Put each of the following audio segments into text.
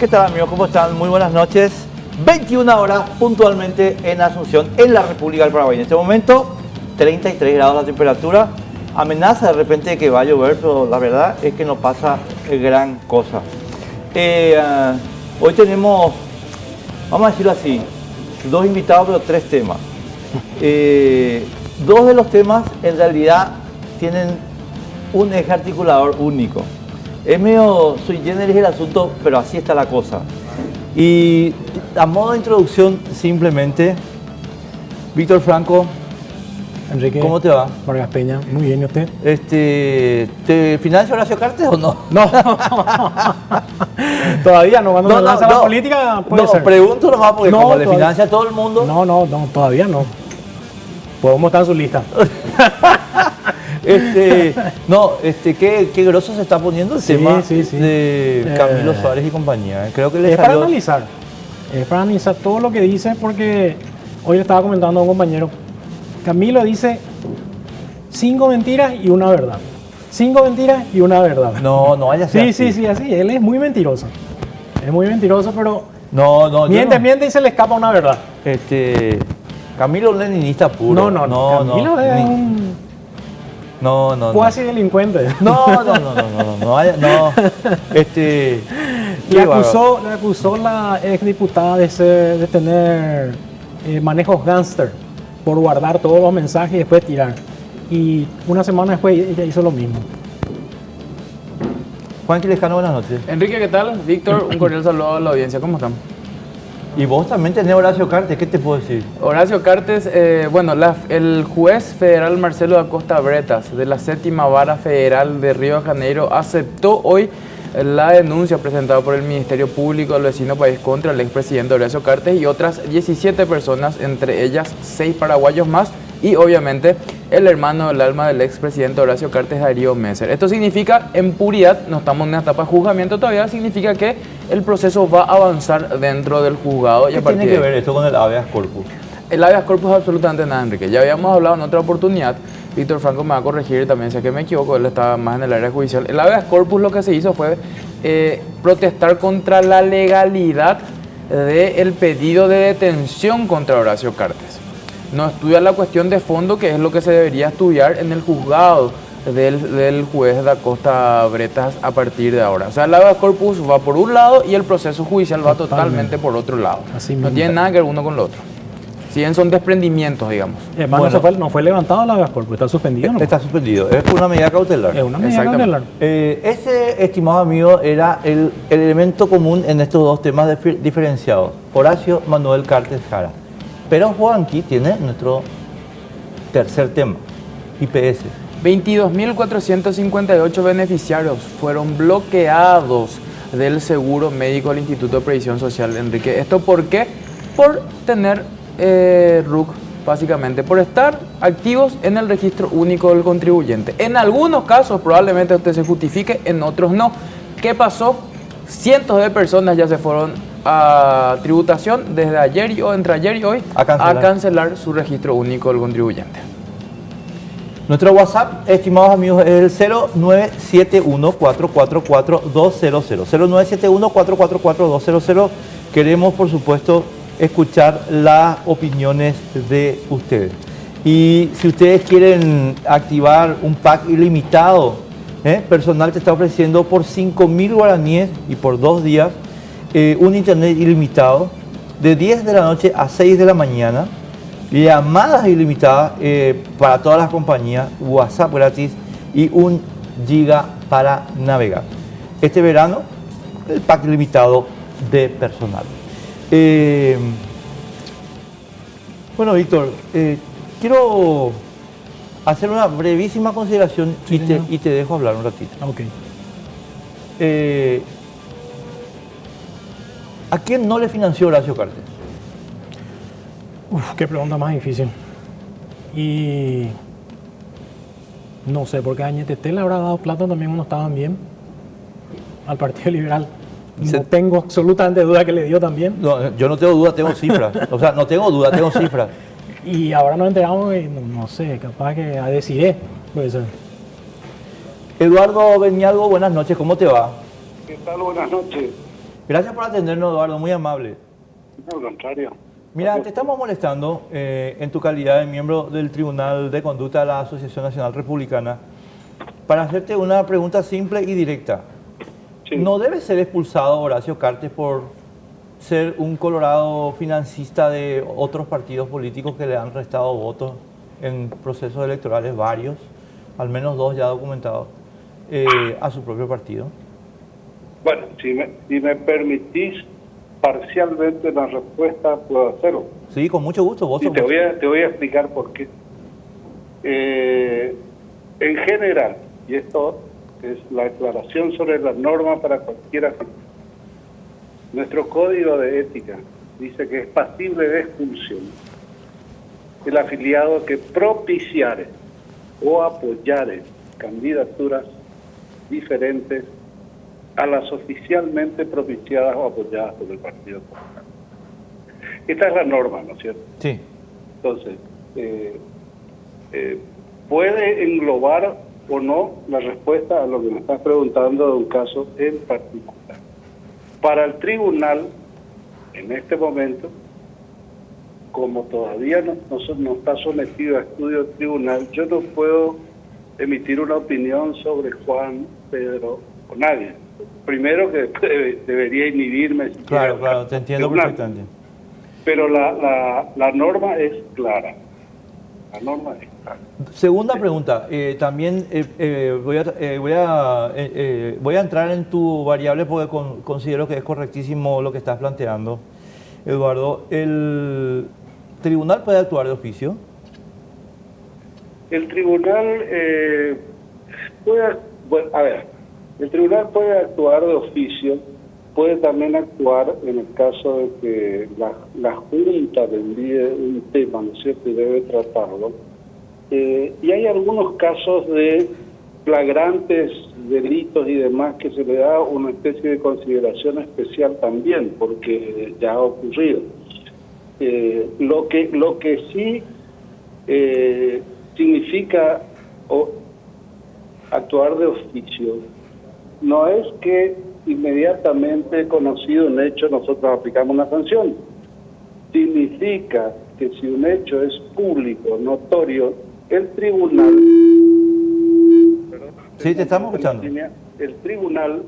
¿Qué tal, amigos? ¿Cómo están? Muy buenas noches. 21 horas puntualmente en Asunción, en la República del Paraguay. En este momento, 33 grados la temperatura. Amenaza de repente de que va a llover, pero la verdad es que no pasa gran cosa. Hoy tenemos, vamos a decirlo así, dos invitados, pero tres temas. Dos de los temas en realidad tienen un eje articulador único. Es medio sui generis el asunto, pero así está la cosa. Y a modo de introducción, simplemente, Víctor Franco, Enrique, ¿cómo te va? Vargas Peña, muy bien, ¿y usted? ¿Te financia Horacio Cartes o no? No, todavía no, cuando me lanza la política puede ser. Pregunto nomás porque No, como le todavía. financia a todo el mundo. No, todavía no. Podemos estar en su lista. Qué grosso se está poniendo el tema de Camilo Suárez y compañía. Creo que es para analizar. Es para analizar todo lo que dice, porque hoy le estaba comentando a un compañero. Camilo dice 5 mentiras y una verdad. 5 mentiras y una verdad. No vaya a ser Sí, así. Él es muy mentiroso. Es muy mentiroso, pero miente y se le escapa una verdad. Camilo leninista puro. No. Camilo es un cuasi delincuente. No. Le acusó la exdiputada de tener manejos gángster por guardar todos los mensajes y después tirar. Y una semana después ella hizo lo mismo. Juan Quilescano, buenas noches. Enrique, ¿qué tal? Víctor, un cordial saludo a la audiencia. ¿Cómo están? Y vos también tenés Horacio Cartes, ¿qué te puedo decir? Horacio Cartes, el juez federal Marcelo Acosta Bretas de la 7ª Vara Federal de Río de Janeiro aceptó hoy la denuncia presentada por el Ministerio Público del vecino país contra el expresidente Horacio Cartes y otras 17 personas, entre ellas 6 paraguayos más y obviamente el hermano del alma del expresidente Horacio Cartes, Darío Messer. Esto significa, en puridad, no estamos en una etapa de juzgamiento todavía, significa que el proceso va a avanzar dentro del juzgado. ¿Qué tiene que ver esto con el habeas corpus? El habeas corpus es absolutamente nada, Enrique. Ya habíamos hablado en otra oportunidad, Víctor Franco me va a corregir también, sé que me equivoco, él estaba más en el área judicial. El habeas corpus lo que se hizo fue protestar contra la legalidad del pedido de detención contra Horacio Cartes. No estudia la cuestión de fondo, que es lo que se debería estudiar en el juzgado del juez de Acosta Bretas a partir de ahora. O sea, el habeas corpus va por un lado y el proceso judicial va totalmente por otro lado. No tiene nada que ver uno con lo otro. Si bien son desprendimientos, digamos. No fue levantado el habeas corpus, está suspendido. ¿No? Está suspendido, es una medida cautelar. Es una medida cautelar. Ese, estimado amigo, era el elemento común en estos dos temas diferenciados. Horacio Manuel Cartes Jara. Pero Juanqui tiene nuestro tercer tema, IPS. 22.458 beneficiarios fueron bloqueados del seguro médico del Instituto de Previsión Social, Enrique. ¿Esto por qué? Por tener RUC, básicamente, por estar activos en el registro único del contribuyente. En algunos casos probablemente usted se justifique, en otros no. ¿Qué pasó? Cientos de personas ya se fueron a tributación desde ayer y entre ayer y hoy a cancelar su registro único del contribuyente. Nuestro WhatsApp, estimados amigos, es el 0971-444-200. 0971-444-200. Queremos, por supuesto, escuchar las opiniones de ustedes. Y si ustedes quieren activar un pack ilimitado, Personal te está ofreciendo por 5.000 guaraníes y por 2 días un internet ilimitado de 10 de la noche a 6 de la mañana, llamadas ilimitadas para todas las compañías, WhatsApp gratis y 1 giga para navegar. Este verano, el pack ilimitado de Personal. Bueno, Víctor, quiero hacer una brevísima consideración y te dejo hablar un ratito. Ok. ¿A quién no le financió Horacio Cartes? Qué pregunta más difícil. Y no sé, porque a Ñeteté le habrá dado plata también cuando estaban bien. Al Partido Liberal. No tengo absolutamente duda que le dio también. No, yo no tengo duda, tengo cifras. O sea, no tengo duda, tengo cifras. Y ahora nos enteramos que, no sé, capaz que a decidir, puede ser. Eduardo Benialgo, buenas noches, ¿cómo te va? ¿Qué tal? Buenas noches. Gracias por atendernos, Eduardo, muy amable. No, al contrario. Mira, te estamos molestando en tu calidad de miembro del Tribunal de Conducta de la Asociación Nacional Republicana para hacerte una pregunta simple y directa. Sí. ¿No debe ser expulsado Horacio Cartes por ser un colorado financista de otros partidos políticos que le han restado votos en procesos electorales varios, al menos 2 ya documentados, a su propio partido? Bueno, si me permitís parcialmente la respuesta, puedo hacerlo. Sí, con mucho gusto. Vos Y te voy a explicar por qué. En general, y esto es la aclaración sobre la norma para cualquiera, nuestro código de ética dice que es pasible de expulsión el afiliado que propiciare o apoyare candidaturas diferentes a las oficialmente propiciadas o apoyadas por el partido político. Esta es la norma, ¿no es cierto? Sí. Entonces, puede englobar o no la respuesta a lo que me estás preguntando de un caso en particular. Para el tribunal, en este momento, como todavía no está sometido a estudio del tribunal, yo no puedo emitir una opinión sobre Juan, Pedro o nadie. Primero que debería inhibirme. Claro, te entiendo perfectamente. Pero la norma es clara. La norma es clara. Segunda pregunta. También voy a entrar en tu variable porque considero que es correctísimo lo que estás planteando, Eduardo. ¿El tribunal puede actuar de oficio? El tribunal el tribunal puede actuar de oficio, puede también actuar en el caso de que la Junta le envíe un tema, ¿no es cierto?, y debe tratarlo. Y hay algunos casos de flagrantes delitos y demás que se le da una especie de consideración especial también, porque ya ha ocurrido. Lo que sí significa actuar de oficio no es que inmediatamente conocido un hecho nosotros aplicamos una sanción. Significa que si un hecho es público, notorio, el tribunal... Sí, te estamos escuchando. El tribunal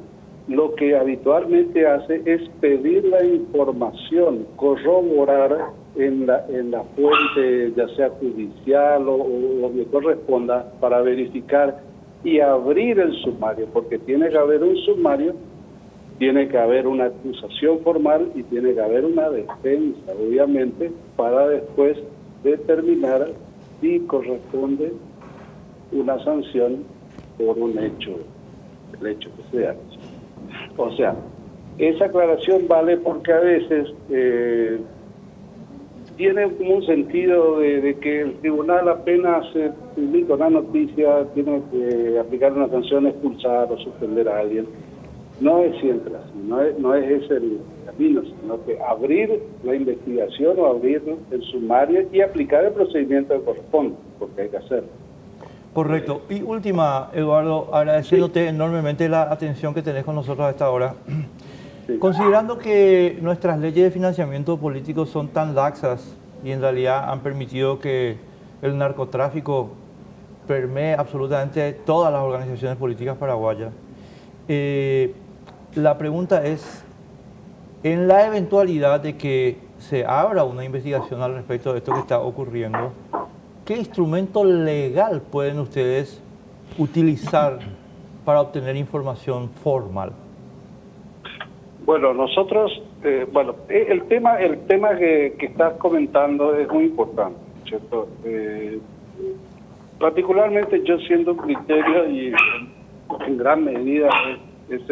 lo que habitualmente hace es pedir la información, corroborar en la fuente, ya sea judicial o lo que corresponda, para verificar y abrir el sumario, porque tiene que haber un sumario, tiene que haber una acusación formal y tiene que haber una defensa, obviamente, para después determinar si corresponde una sanción por un hecho, el hecho que sea. O sea, esa aclaración vale porque a veces tiene como un sentido de que el tribunal apenas publica una noticia, tiene que aplicar una sanción, expulsar o suspender a alguien. No es siempre así, no es ese el camino, sino que abrir la investigación o abrir el sumario y aplicar el procedimiento que corresponde, porque hay que hacerlo. Correcto. Y última, Eduardo, agradeciéndote enormemente la atención que tenés con nosotros a esta hora. Sí. Considerando que nuestras leyes de financiamiento político son tan laxas y en realidad han permitido que el narcotráfico permee absolutamente todas las organizaciones políticas paraguayas, la pregunta es, en la eventualidad de que se abra una investigación al respecto de esto que está ocurriendo, ¿qué instrumento legal pueden ustedes utilizar para obtener información formal? Bueno, nosotros, el tema que estás comentando es muy importante, ¿cierto? Particularmente yo siendo un criterio y en gran medida es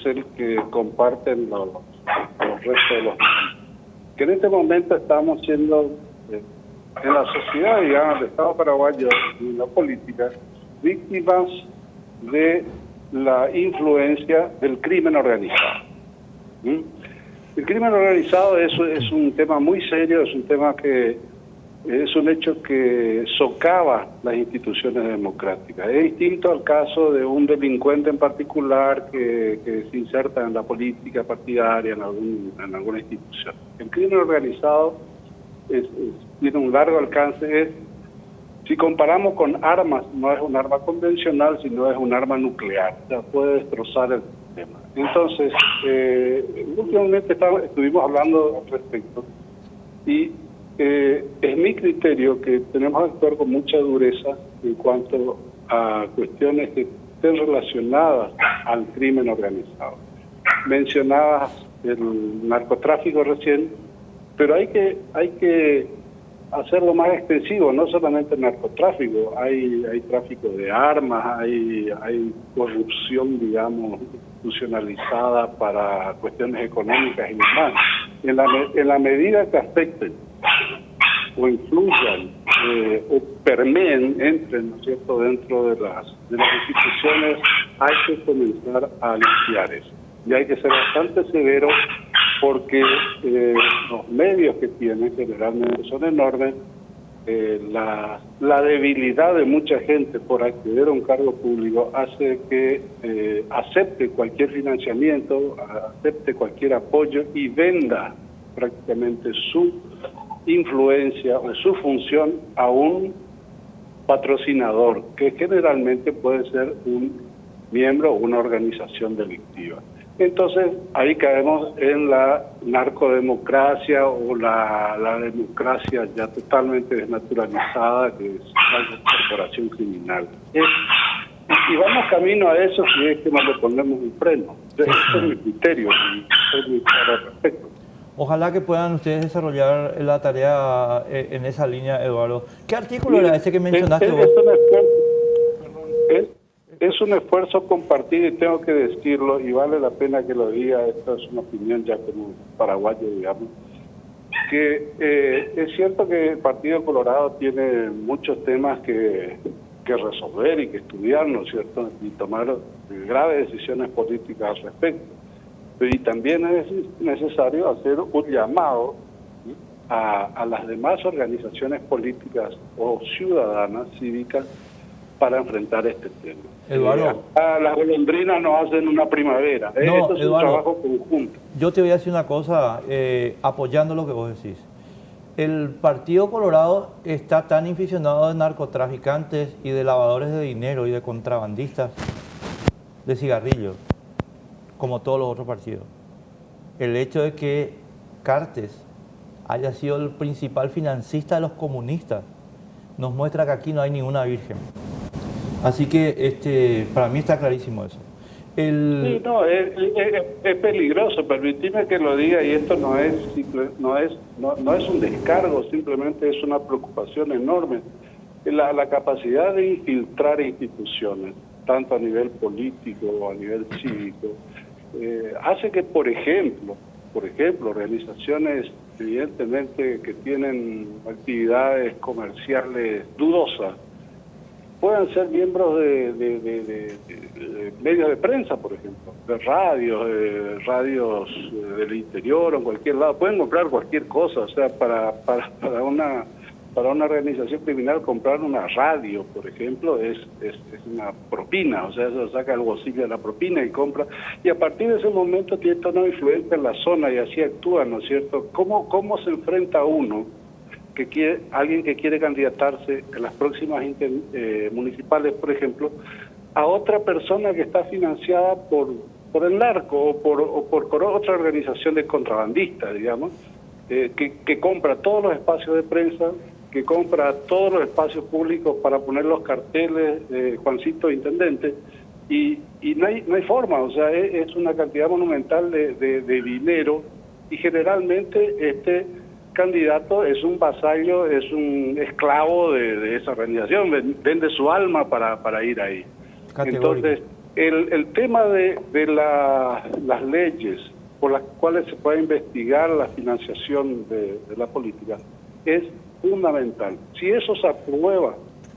el que comparten los restos de los que en este momento estamos siendo en la sociedad, digamos, del Estado paraguayo y en la política, víctimas de la influencia del crimen organizado. El crimen organizado es un tema muy serio, es un tema que es un hecho que socava las instituciones democráticas. Es distinto al caso de un delincuente en particular que se inserta en la política partidaria en alguna institución. El crimen organizado tiene un largo alcance. Si comparamos con armas, no es un arma convencional, sino es un arma nuclear. O sea, puede destrozar el sistema. Entonces, últimamente estuvimos hablando al respecto y es mi criterio que tenemos que actuar con mucha dureza en cuanto a cuestiones que estén relacionadas al crimen organizado. Mencionabas el narcotráfico recién, pero hay que hacerlo más extensivo, no solamente el narcotráfico, hay tráfico de armas, hay corrupción, digamos, institucionalizada para cuestiones económicas y demás. En la medida que afecten o influyan o permeen, entren, ¿no es cierto?, dentro de las instituciones, hay que comenzar a limpiar eso. Y hay que ser bastante severo porque los medios que tienen generalmente son enormes. La debilidad de mucha gente por acceder a un cargo público hace que acepte cualquier financiamiento, acepte cualquier apoyo y venda prácticamente su influencia o su función a un patrocinador, que generalmente puede ser un miembro o una organización delictiva. Entonces, ahí caemos en la narcodemocracia o la democracia ya totalmente desnaturalizada, que es la corporación criminal. Y vamos camino a eso si es que no le ponemos un freno. Ese es mi criterio y soy muy claro al respecto. Ojalá que puedan ustedes desarrollar la tarea en esa línea, Eduardo. ¿Qué artículo era ese que mencionaste vos? Es un esfuerzo compartido y tengo que decirlo, y vale la pena que lo diga, esta es una opinión ya como paraguayo, digamos, que es cierto que el Partido Colorado tiene muchos temas que resolver y que estudiar, ¿no es cierto?, y tomar graves decisiones políticas al respecto. Y también es necesario hacer un llamado, ¿sí?, a las demás organizaciones políticas o ciudadanas, cívicas, para enfrentar este tema. Eduardo, las golondrinas no hacen una primavera. Esto es Eduardo, un trabajo conjunto. Yo te voy a decir una cosa, apoyando lo que vos decís. El Partido Colorado está tan inficionado de narcotraficantes y de lavadores de dinero y de contrabandistas de cigarrillos, como todos los otros partidos. El hecho de que Cartes haya sido el principal financista de los comunistas nos muestra que aquí no hay ninguna virgen. Así que para mí está clarísimo eso. Sí, no, es peligroso, permitime que lo diga, y esto no es un descargo, simplemente es una preocupación enorme. La capacidad de infiltrar instituciones, tanto a nivel político o a nivel cívico, hace que, por ejemplo, organizaciones evidentemente que tienen actividades comerciales dudosas, puedan ser miembros de medios de prensa, por ejemplo, de radios del interior o en cualquier lado. Pueden comprar cualquier cosa, o sea, para una organización criminal comprar una radio, por ejemplo, es una propina, o sea, eso saca el bolsillo de la propina y compra, y a partir de ese momento tiene toda una influencia en la zona y así actúan, ¿no es cierto? ¿Cómo se enfrenta uno, alguien que quiere candidatarse en las próximas municipales, por ejemplo, a otra persona que está financiada por el narco o por otra organización de contrabandistas, digamos, que compra todos los espacios de prensa, que compra todos los espacios públicos para poner los carteles Juancito Intendente, y no hay forma, o sea, es una cantidad monumental de dinero, y generalmente este candidato es un vasallo, es un esclavo de esa organización, vende su alma para ir ahí. Entonces, el tema de las leyes por las cuales se puede investigar la financiación de la política es fundamental. Si eso se aprueba,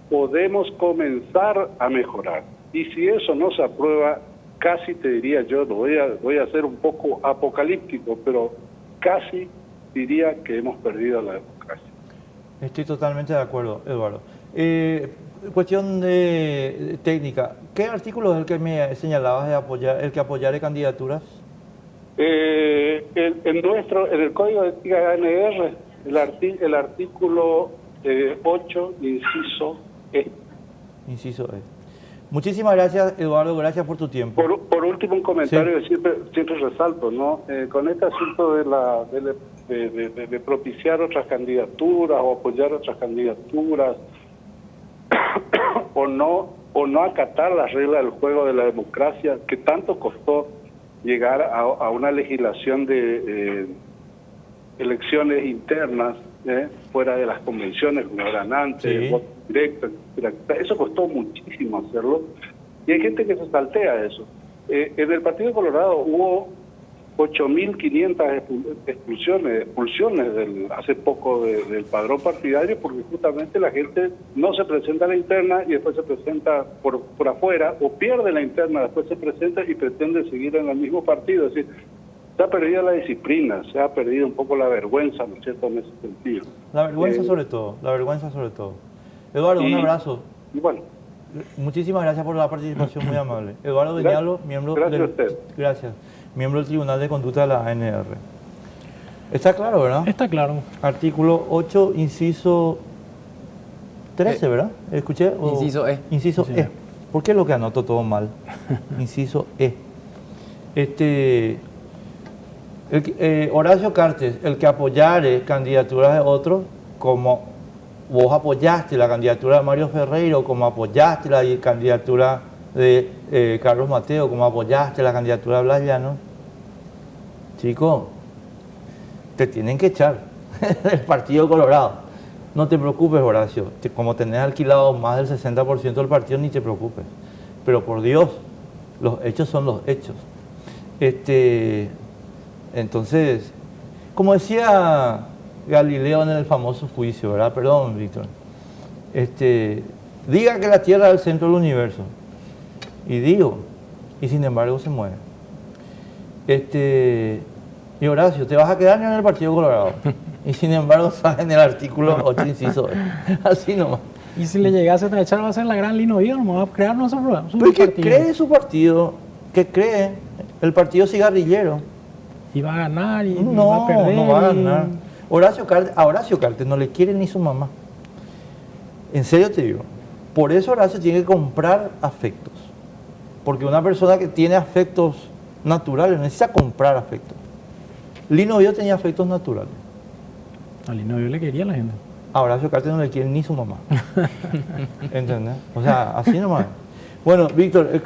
podemos comenzar a mejorar. Y si eso no se aprueba, casi te diría yo, voy a ser un poco apocalíptico, pero casi diría que hemos perdido la democracia. Estoy totalmente de acuerdo, Eduardo. Cuestión de técnica. ¿Qué artículo es el que me señalabas de apoyar, el que apoyaré candidaturas? En el Código de Ética ANR, el artículo 8, inciso E. Inciso E. Muchísimas gracias, Eduardo, gracias por tu tiempo. Por último, un comentario, Sí. siempre resalto, ¿no? Con este asunto de propiciar otras candidaturas o apoyar otras candidaturas o no acatar las reglas del juego de la democracia, que tanto costó llegar a una legislación de elecciones internas, fuera de las convenciones como eran antes, Sí. voto directo, etcétera. Eso costó muchísimo hacerlo, y hay gente que se saltea eso. En el Partido Colorado hubo 8.500 expulsiones hace poco del padrón partidario, porque justamente la gente no se presenta a la interna y después se presenta por afuera, o pierde la interna, después se presenta y pretende seguir en el mismo partido. Es decir, se ha perdido la disciplina, se ha perdido un poco la vergüenza, ¿no es cierto?, en ese sentido. La vergüenza sobre todo, la vergüenza sobre todo. Eduardo, un abrazo. Y bueno, Muchísimas gracias por la participación, muy amable. Eduardo Beñalo, miembro gracias del, a usted. Gracias, miembro del Tribunal de Conducta de la ANR. Está claro, ¿verdad? Está claro. Artículo 8, inciso 13, ¿verdad? ¿Escuché? Inciso E. Inciso Sí. E. ¿Por qué lo que anoto todo mal? Inciso E. Horacio Cartes, el que apoyare candidaturas de otros, como vos apoyaste la candidatura de Mario Ferreiro, como apoyaste la candidatura de Carlos Mateo, como apoyaste la candidatura de Blas Llano, chico, te tienen que echar del Partido Colorado. No te preocupes, Horacio, como tenés alquilado más del 60% del partido, ni te preocupes. Pero por Dios, los hechos son los hechos. Entonces, como decía Galileo en el famoso juicio, ¿verdad? Perdón, Víctor. Diga que la Tierra es el centro del universo. Y digo, y sin embargo se mueve. Y Horacio, te vas a quedar en el Partido Colorado. Y sin embargo sale en el artículo 8, inciso E. Así nomás. Y si le llegase a echar, va a ser la gran Lino Vío, va a crear su Pues que partido. cree su partido, que cree el partido cigarrillero. Y va a ganar y No, va a perder. no va a ganar. A Horacio Cartes no le quiere ni su mamá. En serio te digo. Por eso Horacio tiene que comprar afectos. Porque una persona que tiene afectos naturales necesita comprar afectos. Lino Vío tenía afectos naturales. A Lino Vío le quería a la gente. A Horacio Cartes no le quiere ni su mamá. ¿Entendés? O sea, así nomás. Bueno, Víctor,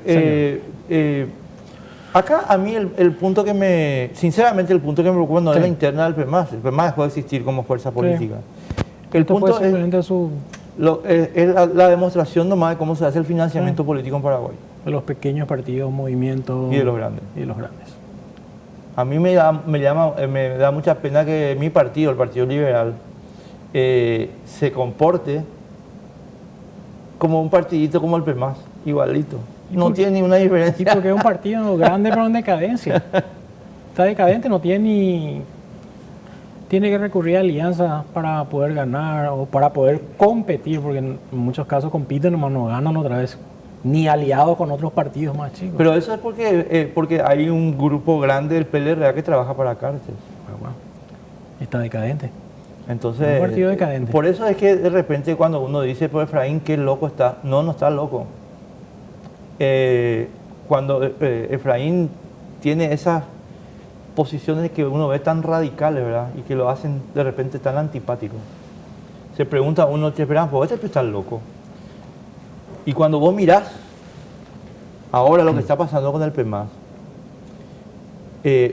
acá a mí el punto que sinceramente el punto que me preocupa no es la interna del PEMAS. El PEMAS dejó de existir como fuerza política. El Esto punto fue simplemente es la demostración nomás de cómo se hace el financiamiento político en Paraguay. de los pequeños partidos, movimientos. Y de los grandes. Y de los grandes. A mí me da mucha pena que mi partido, el Partido Liberal, se comporte como un partidito como el PEMAS, igualito. No tiene ninguna diferencia. Y porque es un partido grande pero en decadencia. Está decadente, no tiene ni... Tiene que recurrir a alianzas para poder ganar o para poder competir, porque en muchos casos compiten, nomás no ganan otra vez, ni aliados con otros partidos más chicos. Pero eso es porque hay un grupo grande del PLRA que trabaja para Cartes. Bueno, está decadente. Entonces, Un partido decadente. por eso es que de repente cuando uno dice, pues Efraín, qué loco está. No está loco. Cuando Efraín tiene esas posiciones que uno ve tan radicales, ¿verdad? Y que lo hacen de repente tan antipático. Se pregunta uno, ¿te esperan? Pues este está loco. Y cuando vos mirás ahora lo que está pasando con el PEMAS,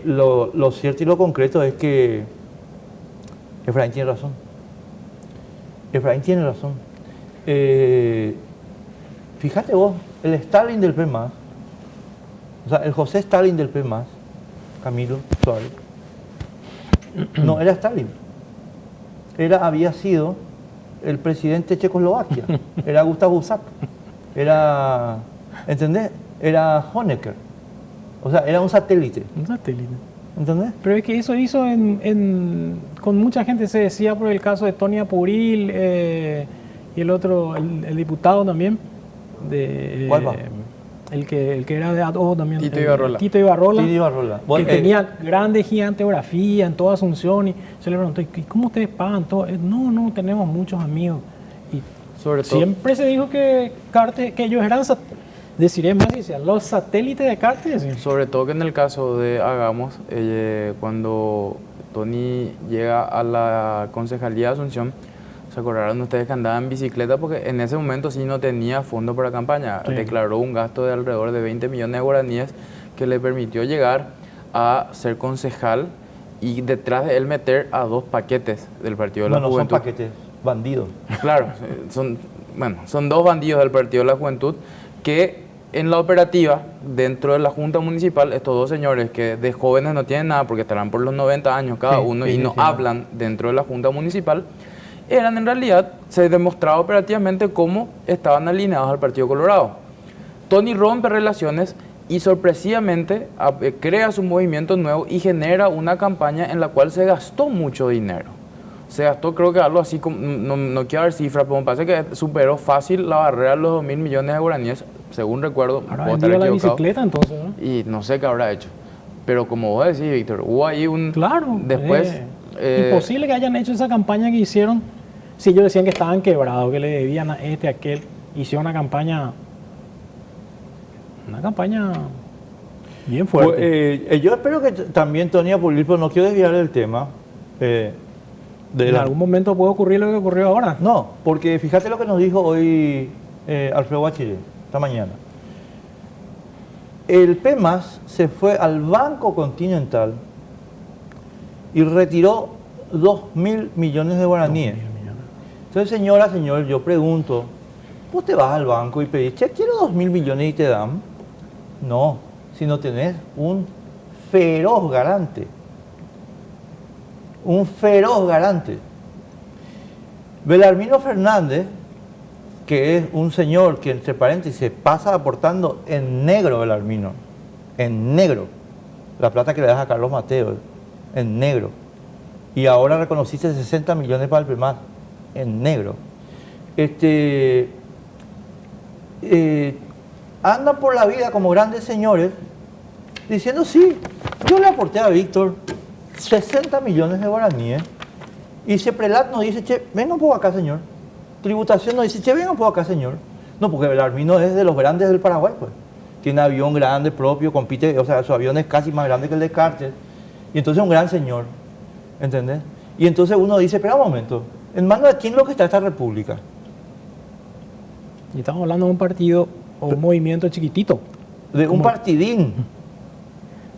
lo cierto y lo concreto es que Efraín tiene razón. Efraín tiene razón. Fíjate vos, el Stalin del PEMAS, o sea, el José Stalin del PEMAS, Camilo Suárez, no era Stalin. Había sido el presidente de Checoslovaquia. Era Gustav Husak. ¿Entendés? Era Honecker. O sea, era un satélite. Un satélite. ¿entendés? Pero es que eso hizo con mucha gente, se decía por el caso de Tony Apuril y el otro, el diputado también. ¿Cuál va? El que era de ADO también. Tito Ibarrola. Tito Ibarrola. Tito Ibarrola. Que Bueno, tenía grande gigantografía en toda Asunción. Y se le preguntó, ¿y cómo ustedes pagan todo? No, tenemos muchos amigos. Y Sobre todo, siempre se dijo que ellos eran, deciré más, decían, los satélites de Cartes. sobre todo que en el caso de Hagamos, cuando Tony llega a la Concejalía de Asunción, se acordaron ustedes que andaba en bicicleta porque en ese momento sí no tenía fondo para campaña. Sí. Declaró un gasto de alrededor de 20 millones de guaraníes que le permitió llegar a ser concejal y detrás de él meter a 2 paquetes del Partido de la no son Juventud. paquetes, bandidos. Claro, son 2 bandidos del Partido de la Juventud que en la operativa, dentro de la Junta Municipal, estos 2 señores que de jóvenes no tienen nada porque estarán por los 90 años cada uno y no hablan dentro de la Junta Municipal, eran en realidad, se demostraba operativamente cómo estaban alineados al Partido Colorado. Tony rompe relaciones y sorpresivamente crea su movimiento nuevo y genera una campaña en la cual se gastó mucho dinero. Se gastó, creo que algo así, como, no quiero dar cifras, pero me parece que superó fácil la barrera de los 2.000 millones de guaraníes, según recuerdo. Ahora puedo estar vendió la equivocado. bicicleta entonces, ¿no? Y no sé qué habrá hecho. Pero como vos decís, Víctor, hubo ahí un... Claro. Después... imposible que hayan hecho esa campaña que hicieron. Si ellos decían que estaban quebrados, que le debían a aquel, hicieron una campaña bien fuerte. Pues, yo espero que también Tony Apuril, pero no quiero desviar el tema. En algún momento puede ocurrir lo que ocurrió ahora. No, porque fíjate lo que nos dijo hoy Alfredo Bachiller, esta mañana. El PEMAS se fue al Banco Continental y retiró 2.000 millones de guaraníes. Entonces, señor, yo pregunto, ¿vos te vas al banco y pedís, che, quiero 2.000 millones y te dan? No, si no tenés un feroz garante. Un feroz garante. Belarmino Fernández, que es un señor que, entre paréntesis, pasa aportando en negro, Belarmino, en negro, la plata que le das a Carlos Mateo, en negro. Y ahora reconociste 60 millones para el PEMAS, en negro. Andan por la vida como grandes señores diciendo, sí, yo le aporté a Víctor 60 millones de guaraníes y Ceprelat nos dice, che, venga un poco acá, señor. Tributación nos dice, che, venga un poco acá, señor. No, porque Belarmino es de los grandes del Paraguay, pues. Tiene avión grande propio, compite, o sea, su avión es casi más grande que el de Carter. Y entonces es un gran señor, ¿entendés? Y entonces uno dice, espera un momento, ¿en manos de quién es lo que está esta república? Y estamos hablando de un partido o un movimiento chiquitito. De un partidín.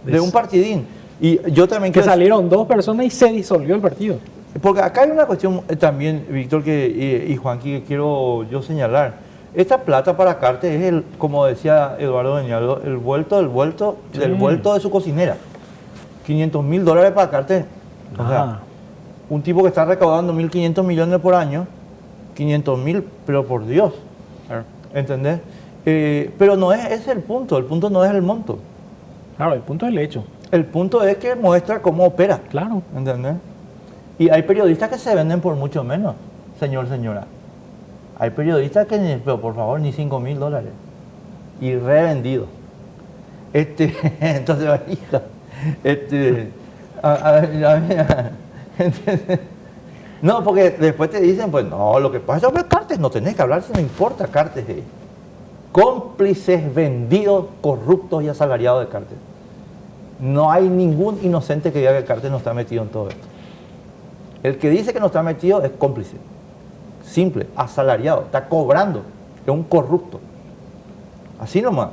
De un partidín. Y yo también Que quiero... salieron 2 personas y se disolvió el partido. Porque acá hay una cuestión también, Víctor y Juanqui, que quiero yo señalar. Esta plata para Carter es, como decía Eduardo Beñaldo, el vuelto del vuelto de su cocinera. $500.000 para Carter. O sea, un tipo que está recaudando 1.500 millones por año, 500.000, pero por Dios. ¿Entendés? Pero no es ese el punto no es el monto. Claro, el punto es el hecho. El punto es que muestra cómo opera. Claro. ¿Entendés? Y hay periodistas que se venden por mucho menos, señora. Hay periodistas que, pero por favor, ni $5.000. Y revendidos. Entonces, hija, no, porque después te dicen, pues no, lo que pasa es que Cartes no tenés que hablar si no importa Cartes. Cómplices, vendidos, corruptos y asalariados de Cartes. No hay ningún inocente que diga que Cartes no está metido en todo esto. El que dice que no está metido es cómplice. Simple, asalariado, está cobrando, es un corrupto. Así nomás.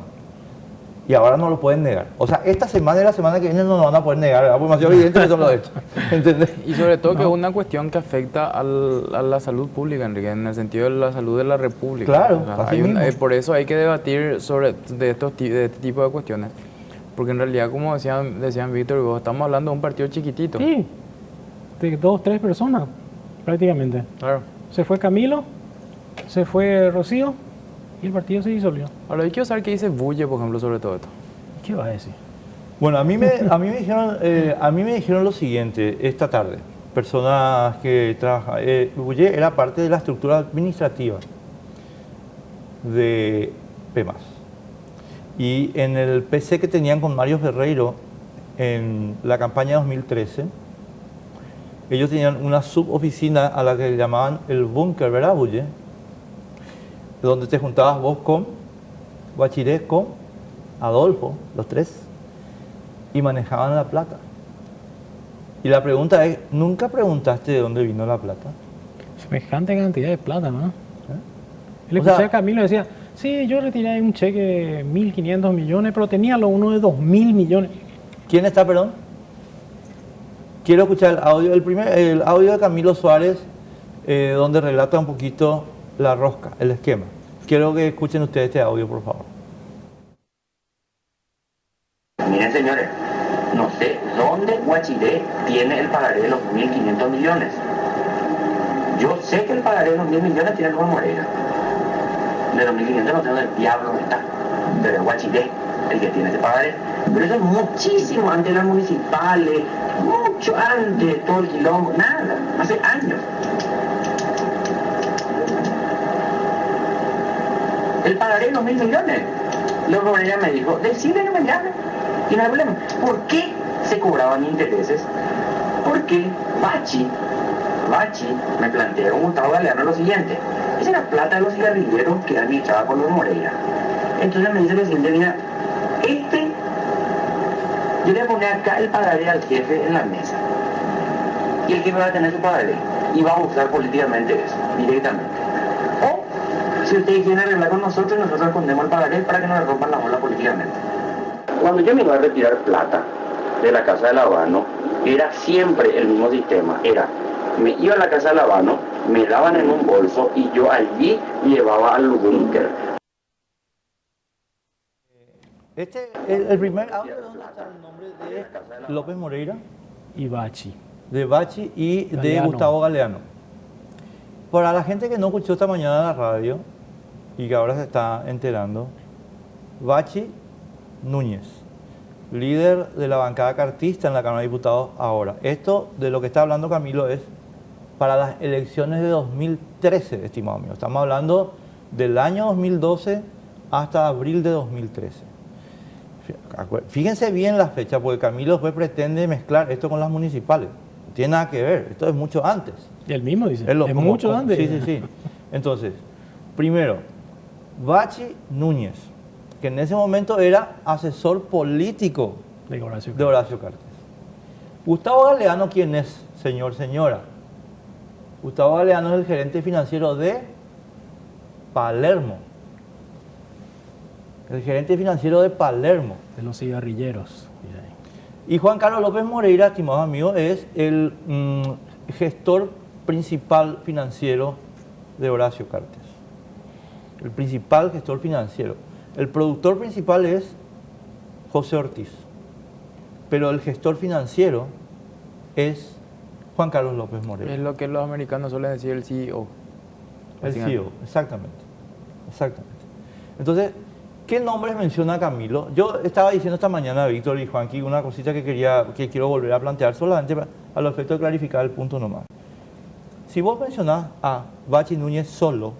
Y ahora no lo pueden negar. O sea, esta semana y la semana que viene no lo van a poder negar, ¿verdad? Porque es demasiado evidente que son los hechos. ¿Entendés? Y sobre todo que es una cuestión que afecta a la salud pública, Enrique, en el sentido de la salud de la República. Claro, o sea, así mismo. por eso hay que debatir de este tipo de cuestiones. Porque en realidad, como decían Víctor y vos, estamos hablando de un partido chiquitito. Sí, de 2, 3 personas, prácticamente. Claro. Se fue Camilo, se fue Rocío y el partido se disolvió. Ahora, yo quiero saber qué dice Bulle, por ejemplo, sobre todo esto. ¿Qué va a decir? Bueno, a mí me dijeron lo siguiente esta tarde. Personas que trabajan. Bulle era parte de la estructura administrativa de PEMAS. Y en el PC que tenían con Mario Ferreiro en la campaña 2013, ellos tenían una suboficina a la que le llamaban el búnker, ¿verdad, Bulle? Donde te juntabas vos con Guachiré, con Adolfo, los tres, y manejaban la plata. Y la pregunta es, ¿nunca preguntaste de dónde vino la plata? Semejante cantidad de plata, ¿no? Le O sea, escuché a Camilo decía, sí, yo retiré un cheque de 1.500 millones, pero tenía lo uno de 2.000 millones. ¿Quién está, perdón? Quiero escuchar el audio, el audio de Camilo Suárez, donde relata un poquito la rosca, el esquema. Quiero que escuchen ustedes este audio, por favor. Miren, señores, no sé dónde Guachiré tiene el pagaré de los 1.500 millones. Yo sé que el pagaré de los 1.000 millones tiene Rubén Moreira. De los 1.500 no sé dónde el diablo está, pero es Guachiré el que tiene ese pagaré. Pero eso es muchísimo antes de las municipales, mucho antes de todo el quilombo, nada, hace años. El pagaré de los 1.000 millones. Luego Moreira me dijo, decide que me llame y no hay problema. ¿Por qué se cobraban intereses? Porque Bachi me plantea con Gustavo Galeano lo siguiente: esa era plata de los cigarrilleros que administraba por los Moreira. Entonces me dice lo siguiente: mira, yo le voy a poner acá el pagaré al jefe en la mesa, y el jefe va a tener su pagaré y va a usar políticamente eso, directamente. O si ustedes quieren arreglar con nosotros escondemos el pagaré para que no le rompan la bola políticamente. Cuando yo me iba a retirar plata de la casa de Lavano, era siempre el mismo sistema. Me iba a la casa de Lavano, me daban en un bolso y yo allí llevaba al búnker. El primer audio, ¿dónde está el nombre de López Moreira? Y Bachi. De Bachi y de Galeano. Gustavo Galeano. Para la gente que no escuchó esta mañana la radio y que ahora se está enterando, Bachi Núñez, líder de la bancada cartista en la Cámara de Diputados ahora. Esto de lo que está hablando Camilo es para las elecciones de 2013, estimado mío. Estamos hablando del año 2012 hasta abril de 2013. Fíjense bien la fecha, porque Camilo después pretende mezclar esto con las municipales. No tiene nada que ver, esto es mucho antes. El mismo dice, Es mucho antes. Sí. Entonces, primero, Bachi Núñez, que en ese momento era asesor político De Horacio. de Horacio Cartes. Gustavo Galeano, ¿quién es, señora? Gustavo Galeano es el gerente financiero de Palermo. El gerente financiero de Palermo. De los cigarrilleros. Mira ahí. Y Juan Carlos López Moreira, estimados amigos, es el gestor principal financiero de Horacio Cartes. El principal gestor financiero. El productor principal es José Ortiz. Pero el gestor financiero es Juan Carlos López Moreira. Es lo que los americanos suelen decir el CEO. El CEO, exactamente. Entonces, ¿qué nombres menciona Camilo? Yo estaba diciendo esta mañana a Víctor y Juanqui una cosita que quiero volver a plantear solamente a los efectos de clarificar el punto nomás. Si vos mencionás a Bachi Núñez solo,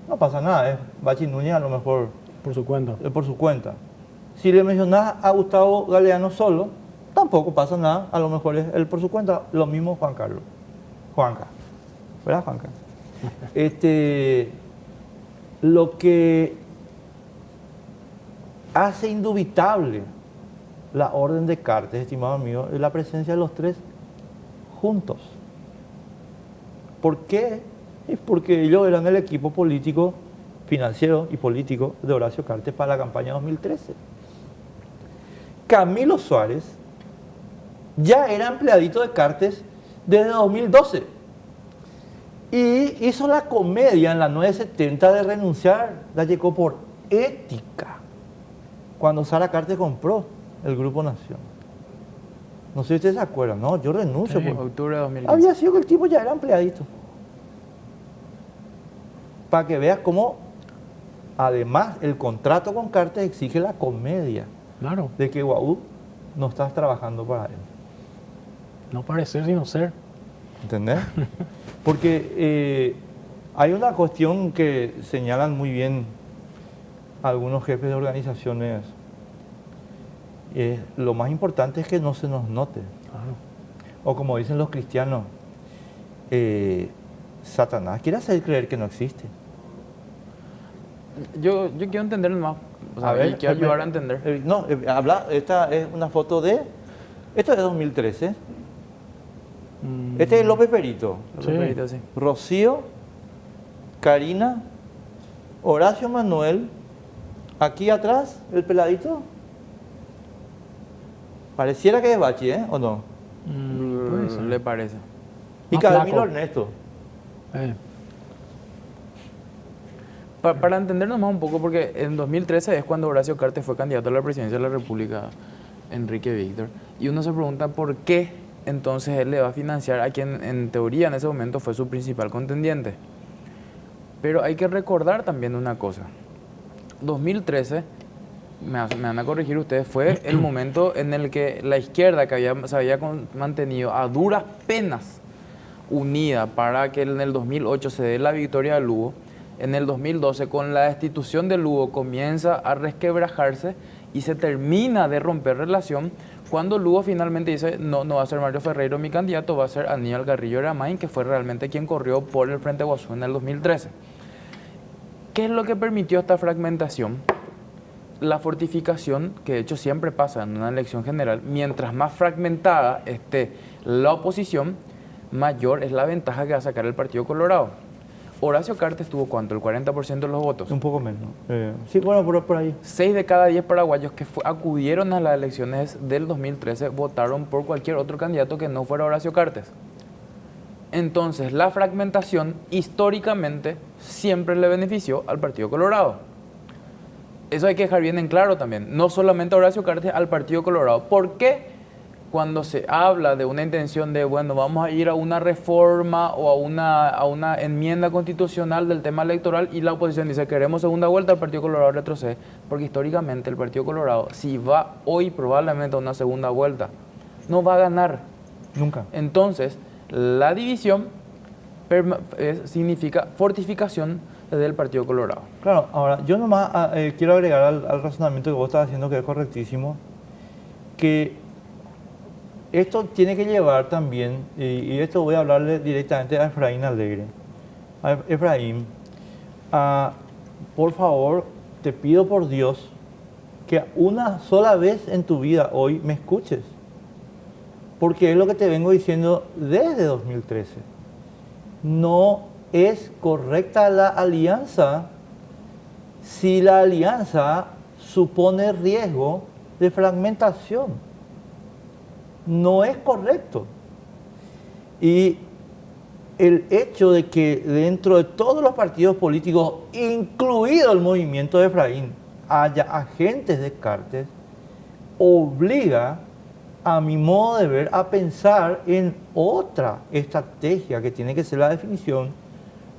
no pasa nada, es Bachi Núñez a lo mejor Por su cuenta. por su cuenta. Si le mencionás a Gustavo Galeano solo, tampoco pasa nada, a lo mejor es él por su cuenta. Lo mismo Juan Carlos. Juanca. ¿Verdad, Juanca? Lo que hace indubitable la orden de Cartes, estimado amigo, es la presencia de los tres juntos. ¿Por qué? Es porque ellos eran el equipo político, financiero y político de Horacio Cartes para la campaña 2013. Camilo Suárez ya era empleadito de Cartes desde 2012 y hizo la comedia en la 970 de renunciar, la llegó por ética cuando Sara Cartes compró el Grupo Nación. No sé si ustedes se acuerdan, no, yo renuncio. En octubre de 2015. Había sido que el tipo ya era empleadito. Para que veas cómo, además, el contrato con Cartes exige la comedia. Claro. de que Guaú no estás trabajando para él. No parecer sino ser. ¿Entendés? Porque hay una cuestión que señalan muy bien algunos jefes de organizaciones. Lo más importante es que no se nos note. Claro. O como dicen los cristianos, Satanás quiere hacer creer que no existe. Yo quiero entender más, o sea, y quiero ayudar a entender. Esta es una foto esto es de 2013. Este es López Perito. Sí. Perito, sí. Rocío, Karina, Horacio Manuel, aquí atrás, el peladito. Pareciera que es Bachi, ¿o no? Puede ser. Le parece. Y Más Cadmilo flaco. Ernesto. Para entendernos más un poco, porque en 2013 es cuando Horacio Cartes fue candidato a la presidencia de la República, Enrique Víctor, y uno se pregunta por qué entonces él le va a financiar a quien en teoría en ese momento fue su principal contendiente. Pero hay que recordar también una cosa. 2013, me van a corregir ustedes, fue el momento en el que la izquierda, que se había mantenido a duras penas unida para que en el 2008 se dé la victoria a Lugo, en el 2012 con la destitución de Lugo comienza a resquebrajarse y se termina de romper relación cuando Lugo finalmente dice no va a ser Mario Ferreiro mi candidato, va a ser Aníbal Garrillo Eramain, que fue realmente quien corrió por el Frente Guasú en el 2013. ¿Qué es lo que permitió esta fragmentación? La fortificación, que de hecho siempre pasa en una elección general, mientras más fragmentada esté la oposición, mayor es la ventaja que va a sacar el Partido Colorado. Horacio Cartes tuvo ¿cuánto? El 40% de los votos. Un poco menos. Sí, bueno, por ahí. 6 de cada 10 paraguayos que acudieron a las elecciones del 2013 votaron por cualquier otro candidato que no fuera Horacio Cartes. Entonces, la fragmentación históricamente siempre le benefició al Partido Colorado. Eso hay que dejar bien en claro también. No solamente a Horacio Cartes, al Partido Colorado. ¿Por qué cuando se habla de una intención de, bueno, vamos a ir a una reforma o a una enmienda constitucional del tema electoral y la oposición dice, queremos segunda vuelta, el Partido Colorado retrocede? Porque históricamente el Partido Colorado, si va hoy probablemente a una segunda vuelta, no va a ganar. Nunca. Entonces, la división significa fortificación del Partido Colorado. Claro, ahora, yo nomás quiero agregar al razonamiento que vos estás haciendo, que es correctísimo, que esto tiene que llevar también, y esto voy a hablarle directamente a Efraín Alegre. A Efraín, por favor, te pido por Dios que una sola vez en tu vida hoy me escuches. Porque es lo que te vengo diciendo desde 2013. No es correcta la alianza si la alianza supone riesgo de fragmentación. No es correcto. Y el hecho de que dentro de todos los partidos políticos, incluido el movimiento de Efraín, haya agentes de Cartes, obliga, a mi modo de ver, a pensar en otra estrategia que tiene que ser la definición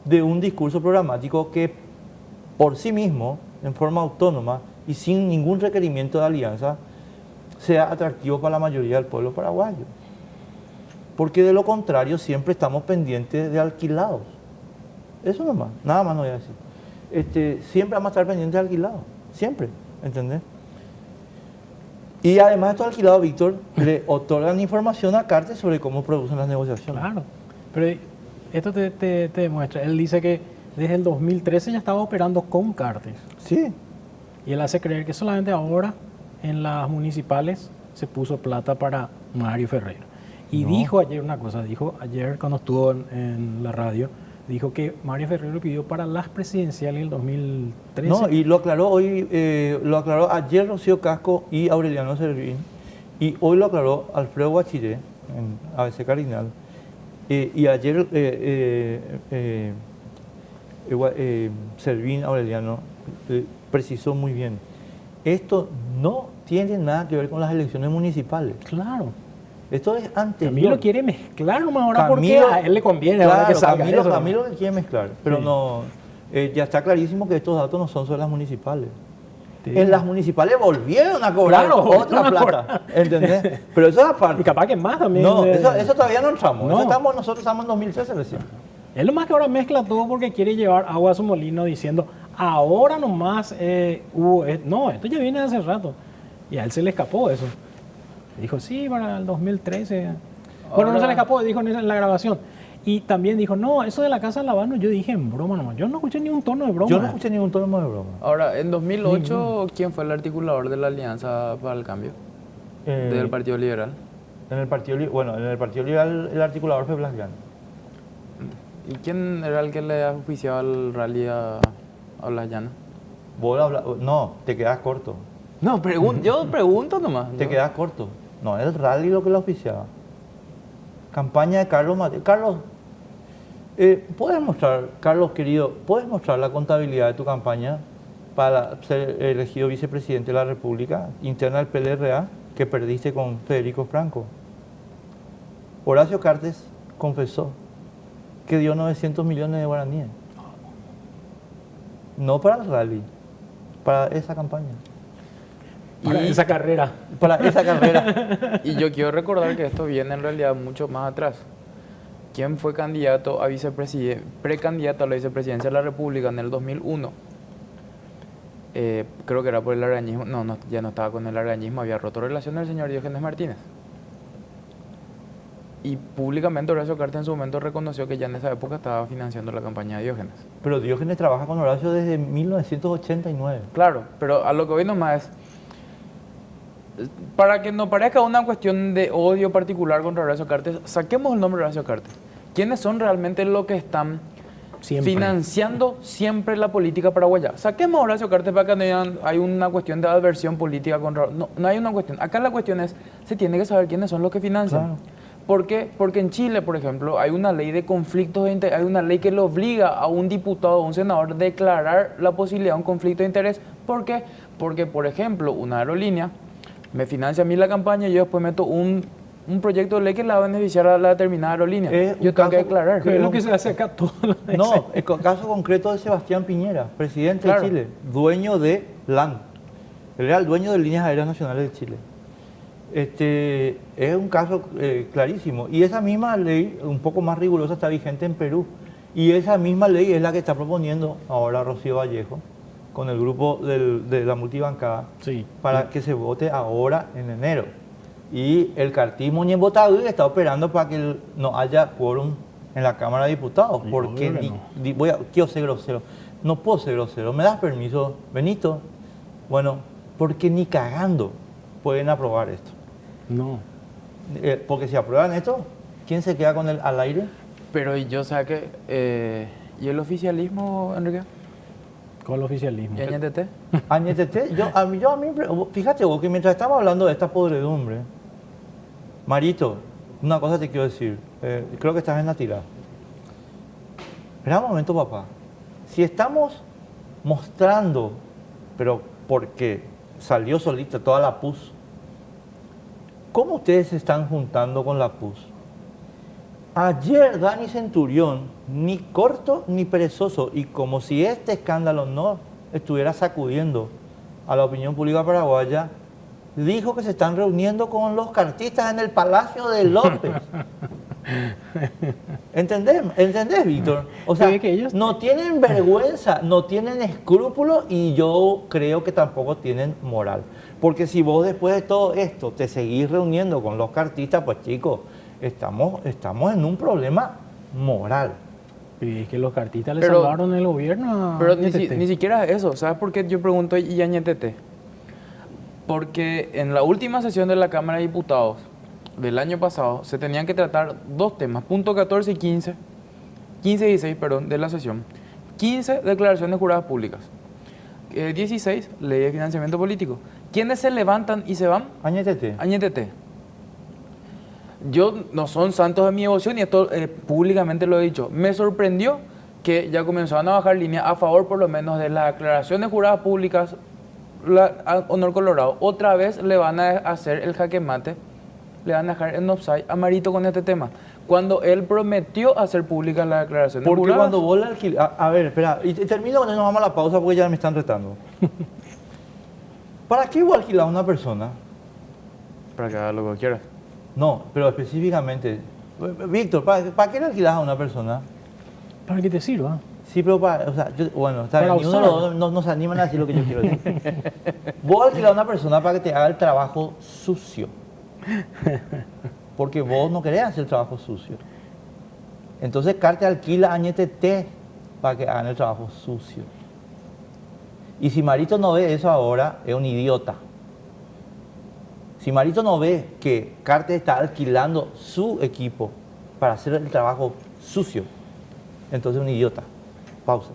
de un discurso programático que por sí mismo, en forma autónoma y sin ningún requerimiento de alianza, sea atractivo para la mayoría del pueblo paraguayo. Porque de lo contrario siempre estamos pendientes de alquilados. Eso nomás, nada más no voy a decir. Siempre vamos a estar pendientes de alquilados, siempre, ¿entendés? Y además estos alquilados, Víctor, le otorgan información a Cartes sobre cómo producen las negociaciones. Claro, pero esto te demuestra, él dice que desde el 2013 ya estaba operando con Cartes. Sí. Y él hace creer que solamente ahora en las municipales se puso plata para Mario Ferreiro. Y dijo ayer una cosa, dijo ayer cuando estuvo en la radio, dijo que Mario Ferreiro pidió para las presidenciales del 2013. No, y lo aclaró hoy, lo aclaró ayer Rocío Casco y Aureliano Servín, y hoy lo aclaró Alfredo Guachiré en ABC Cardinal, y ayer Servín Aureliano precisó muy bien. Esto no tiene nada que ver con las elecciones municipales. Claro. Esto es anterior. Camilo quiere mezclar nomás ahora porque a él le conviene. Claro, ahora que salga Camilo quiere mezclar, pero sí. no, ya está clarísimo que estos datos no son sobre las municipales. Sí. En las municipales volvieron a cobrar Claro, otra no me plata. acuerdo. ¿Entendés? Pero eso es aparte. Y capaz que más también. No, eso todavía no entramos. No. Nosotros estamos en 2013 recién. Es lo más que ahora mezcla todo porque quiere llevar agua a su molino diciendo, ahora nomás no, esto ya viene de hace rato. Y a él se le escapó eso. Dijo, sí, para el 2013. Bueno, no se le escapó, dijo en la grabación. Y también dijo, no, eso de la Casa de Lavano, yo dije en broma nomás. Yo no escuché ni un tono de broma. Yo no escuché ningún tono de broma. Ahora, en 2008, ¿quién fue el articulador de la Alianza para el Cambio? Del Partido Liberal. En el Partido Liberal el articulador fue Blas Gana. ¿Y quién era el que le auspiciaba el rally a Blas Llana? No, te quedas corto. No, yo pregunto nomás. Te quedas corto. No, el rally lo que lo auspiciaba. Campaña de Carlos Mateo. Carlos, ¿puedes mostrar, Carlos querido, puedes mostrar la contabilidad de tu campaña para ser elegido vicepresidente de la República, interna del PLRA, que perdiste con Federico Franco? Horacio Cartes confesó que dio 900 millones de guaraníes. No para el rally, para esa campaña. Para esa carrera. Para esa carrera. Y yo quiero recordar que esto viene en realidad mucho más atrás. ¿Quién fue candidato a precandidato a la vicepresidencia de la República en el 2001? Creo que era por el arañismo. No, ya no estaba con el arañismo, había roto relaciones el señor Diógenes Martínez. Y públicamente Horacio Cartes en su momento reconoció que ya en esa época estaba financiando la campaña de Diógenes. Pero Diógenes trabaja con Horacio desde 1989. Claro, pero a lo que voy nomás es, para que no parezca una cuestión de odio particular contra Horacio Cartes, saquemos el nombre de Horacio Cartes. ¿Quiénes son realmente los que están financiando siempre la política paraguaya? Saquemos a Horacio Cartes para que no hay una cuestión de adversión política contra... No hay una cuestión. Acá la cuestión es, se tiene que saber quiénes son los que financian. Claro. ¿Por qué? Porque en Chile, por ejemplo, hay una ley de conflictos de interés, hay una ley que le obliga a un diputado o un senador a declarar la posibilidad de un conflicto de interés. ¿Por qué? Porque, por ejemplo, una aerolínea me financia a mí la campaña y yo después meto un proyecto de ley que la va a beneficiar a la determinada aerolínea. Yo tengo que declarar. Que es lo que se hace acá todo. No, el caso concreto de Sebastián Piñera, presidente de Chile, dueño de LAN. Él era el dueño de Líneas Aéreas Nacionales de Chile. Es un caso clarísimo. Y esa misma ley, un poco más rigurosa, está vigente en Perú. Y esa misma ley es la que está proponiendo ahora Rocío Vallejo con el grupo de la multibancada para que se vote ahora en enero. Y el cartismo ni en Botagüí está operando para que no haya quórum en la Cámara de Diputados. Porque quiero ser grosero. No puedo ser grosero. ¿Me das permiso, Benito? Bueno, porque ni cagando pueden aprobar esto. No. Porque si aprueban esto, ¿quién se queda con el al aire? Pero yo sé que... ¿Y el oficialismo, Enrique? Con el oficialismo. ¿Y Añetete? Añetete, a mí, fíjate vos que mientras estamos hablando de esta podredumbre, Marito, una cosa te quiero decir, creo que estás en la tirada. Espera un momento, papá. Si estamos mostrando, pero porque salió solita toda la PUS, ¿cómo ustedes se están juntando con la PUS? Ayer Dani Centurión, ni corto ni perezoso, y como si este escándalo no estuviera sacudiendo a la opinión pública paraguaya, dijo que se están reuniendo con los cartistas en el Palacio de López. ¿Entendés, Víctor? O sea, que ellos... no tienen vergüenza, no tienen escrúpulos y yo creo que tampoco tienen moral. Porque si vos después de todo esto te seguís reuniendo con los cartistas, pues chicos, estamos en un problema moral. Y es que los cartistas le salvaron el gobierno. Pero ni siquiera eso. ¿Sabes por qué yo pregunto y Añetete? Porque en la última sesión de la Cámara de Diputados del año pasado se tenían que tratar dos temas, punto 14 y 15 y 16, perdón, de la sesión. 15, declaraciones juradas públicas. 16, ley de financiamiento político. ¿Quiénes se levantan y se van? Añetete. Añetete. Yo no son santos de mi devoción y esto públicamente lo he dicho. Me sorprendió que ya comenzaban a bajar línea a favor por lo menos de las declaraciones juradas públicas. Honor Colorado, otra vez le van a hacer el jaque mate, le van a dejar en offside a Marito con este tema. Cuando él prometió hacer públicas las declaraciones porque juradas. Cuando vos la a ver, espera, y termino cuando nos vamos a la pausa porque ya me están retando. ¿Para qué vos alquilás a una persona? Para que haga lo que quiera. No, pero específicamente, Víctor, ¿para qué le alquilás a una persona? Para que te sirva. Sí, pero o sea, bueno, está Para bien, ni uno usar. de los dos no se animan a decir lo que yo quiero decir. Vos alquilás a una persona para que te haga el trabajo sucio. Porque vos no querés hacer el trabajo sucio. Entonces, CAR te alquila a ñetete para que hagan el trabajo sucio. Y si Marito no ve eso ahora, es un idiota. Si Marito no ve que CAR te está alquilando su equipo para hacer el trabajo sucio, entonces es un idiota. Pausa.